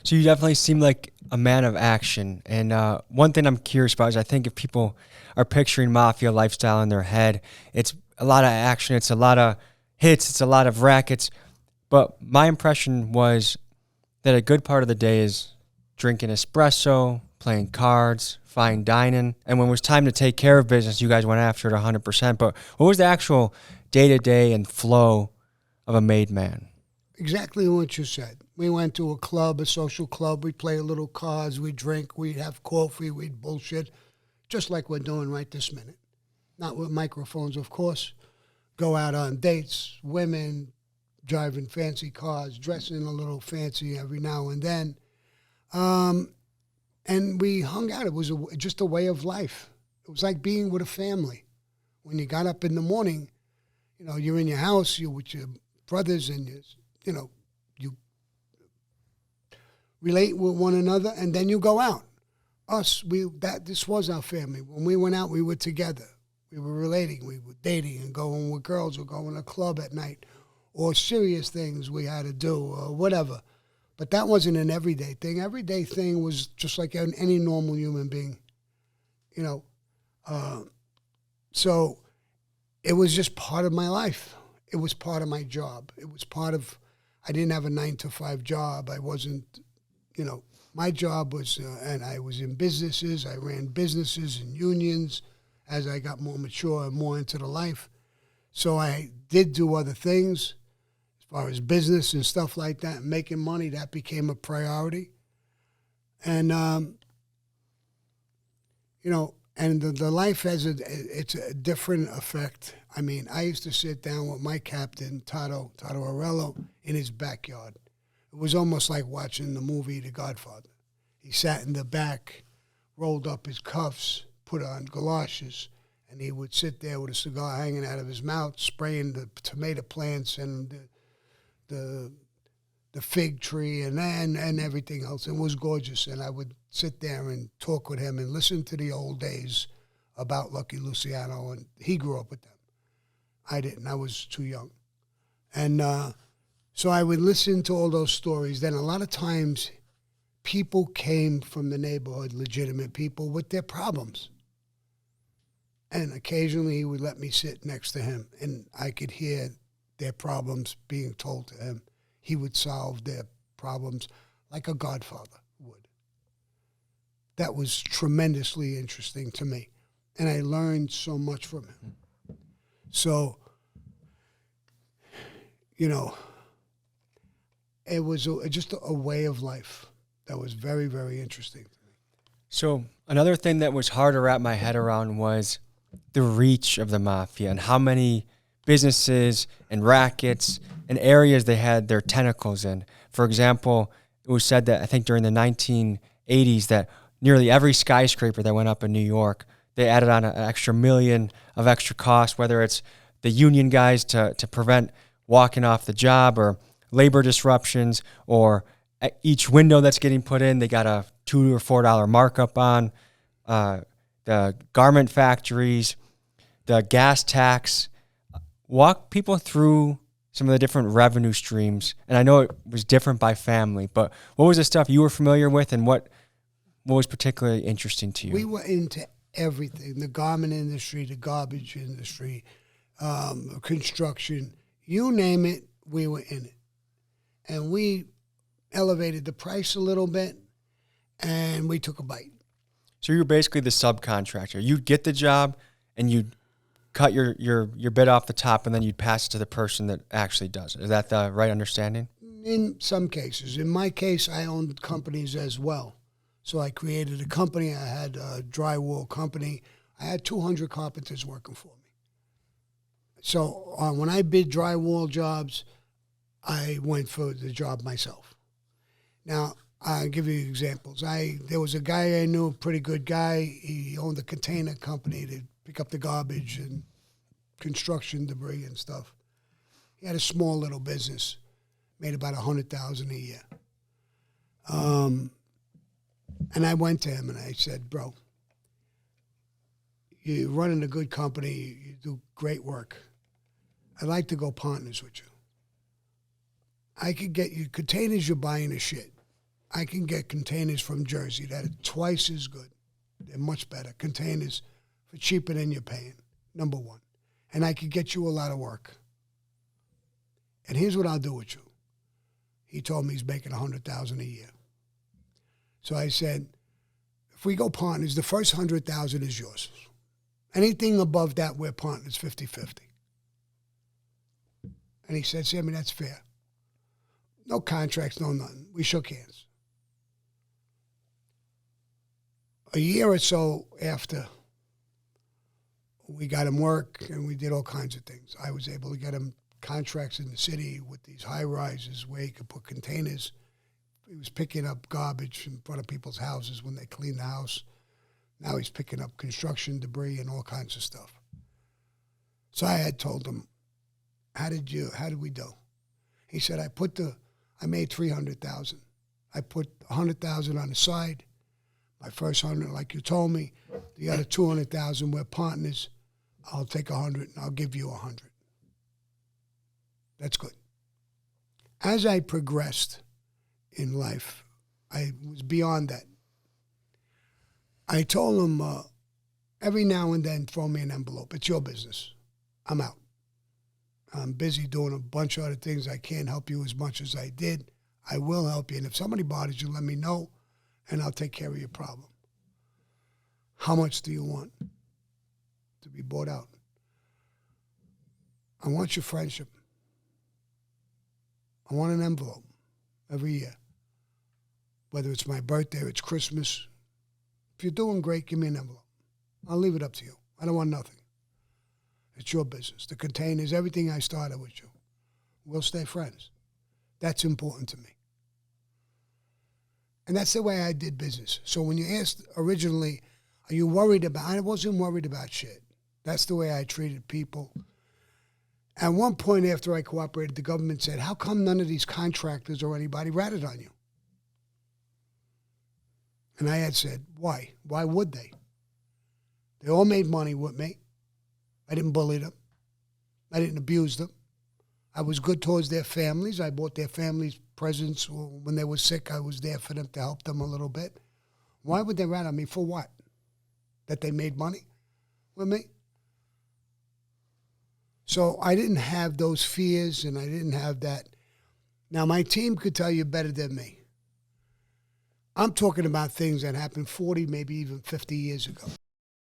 So you definitely seem like a man of action. And one thing I'm curious about is I think if people are picturing mafia lifestyle in their head, it's a lot of action, it's a lot of hits, it's a lot of rackets. But my impression was that a good part of the day is drinking espresso, playing cards, fine dining. And when it was time to take care of business, you guys went after it 100%. But what was the actual day-to-day and flow of a made man? Exactly what you said. We went to a club, a social club. We'd play a little cards. We'd drink. We'd have coffee. We'd bullshit, just like we're doing right this minute. Not with microphones, of course. Go out on dates, women, driving fancy cars, dressing a little fancy every now and then. And we hung out. It was just a way of life. It was like being with a family. When you got up in the morning, you're in your house, you're with your brothers, and you relate with one another, and then you go out. This was our family. When we went out, we were together. We were relating. We were dating and going with girls or going to a club at night, or serious things we had to do or whatever. But that wasn't an everyday thing. Everyday thing was just like any normal human being, So it was just part of my life. It was part of my job. It was I didn't have a 9-to-5 job. I wasn't, my job was, and I was in businesses. I ran businesses and unions as I got more mature and more into the life. So I did do other things as far as business and stuff like that. Making money, that became a priority. And, and the life has it's a different effect. I mean, I used to sit down with my captain, Toto Arello, in his backyard. It was almost like watching the movie The Godfather. He sat in the back, rolled up his cuffs, put on galoshes, and he would sit there with a cigar hanging out of his mouth, spraying the tomato plants and the fig tree and everything else. It was gorgeous, and I would sit there and talk with him and listen to the old days about Lucky Luciano, and he grew up with them. I didn't. I was too young. And so I would listen to all those stories. Then a lot of times people came from the neighborhood, legitimate people, with their problems. And occasionally he would let me sit next to him, and I could hear their problems being told to him. He would solve their problems like a godfather would. That was tremendously interesting to me, and I learned so much from him. So, it was just a way of life that was very, very interesting to me. So another thing that was hard to wrap my head around was the reach of the mafia and how many businesses and rackets and areas they had their tentacles in. For example, it was said that I think during the 1980s that nearly every skyscraper that went up in New York, they added on an extra million of extra cost, whether it's the union guys to prevent walking off the job or labor disruptions, or each window that's getting put in, they got a $2 or $4 markup on. The garment factories, the gas tax. Walk people through some of the different revenue streams. And I know it was different by family, but what was the stuff you were familiar with, and what was particularly interesting to you? We were into everything: the garment industry, the garbage industry, construction, you name it, we were in it. And we elevated the price a little bit, and we took a bite. So you were basically the subcontractor. You'd get the job, and you'd cut your bit off the top, and then you'd pass it to the person that actually does it. Is that the right understanding? In some cases. In my case, I owned companies as well. So I created a company. I had a drywall company. I had 200 carpenters working for me. So when I bid drywall jobs, I went for the job myself. Now, I'll give you examples. There was a guy I knew, a pretty good guy. He owned a container company to pick up the garbage and construction debris and stuff. He had a small little business, made about $100,000 a year. And I went to him and I said, bro, you're running a good company, you do great work. I'd like to go partners with you. I could get you containers, you're buying a shit. I can get containers from Jersey that are twice as good. They're much better. Containers for cheaper than you're paying, number one. And I could get you a lot of work. And here's what I'll do with you. He told me he's making $100,000 a year. So I said, if we go partners, the first $100,000 is yours. Anything above that, we're partners 50-50. And he said, Sammy, that's fair. No contracts, no nothing. We shook hands. A year or so after, we got him work and we did all kinds of things. I was able to get him contracts in the city with these high rises where he could put containers. He was picking up garbage in front of people's houses when they cleaned the house. Now he's picking up construction debris and all kinds of stuff. So I had told him, how did we do? He said, I made $300,000. I put $100,000 on the side. My first 100, like you told me, the other 200,000, we're partners. I'll take 100 and I'll give you 100. That's good. As I progressed in life, I was beyond that. I told him, every now and then, throw me an envelope. It's your business. I'm out. I'm busy doing a bunch of other things. I can't help you as much as I did. I will help you. And if somebody bothers you, let me know, and I'll take care of your problem. How much do you want to be bought out? I want your friendship. I want an envelope every year. Whether it's my birthday or it's Christmas. If you're doing great, give me an envelope. I'll leave it up to you. I don't want nothing. It's your business. The containers, everything I started with you. We'll stay friends. That's important to me. And that's the way I did business. So when you asked originally, are you worried about, I wasn't worried about shit. That's the way I treated people. At one point after I cooperated, the government said, how come none of these contractors or anybody ratted on you? And I had said, why? Why would they? They all made money with me. I didn't bully them. I didn't abuse them. I was good towards their families. I bought their families presents. When they were sick, I was there for them to help them a little bit. Why would they rat on me? For what? That they made money with me? So I didn't have those fears, and I didn't have that. Now, my team could tell you better than me. I'm talking about things that happened 40, maybe even 50 years ago.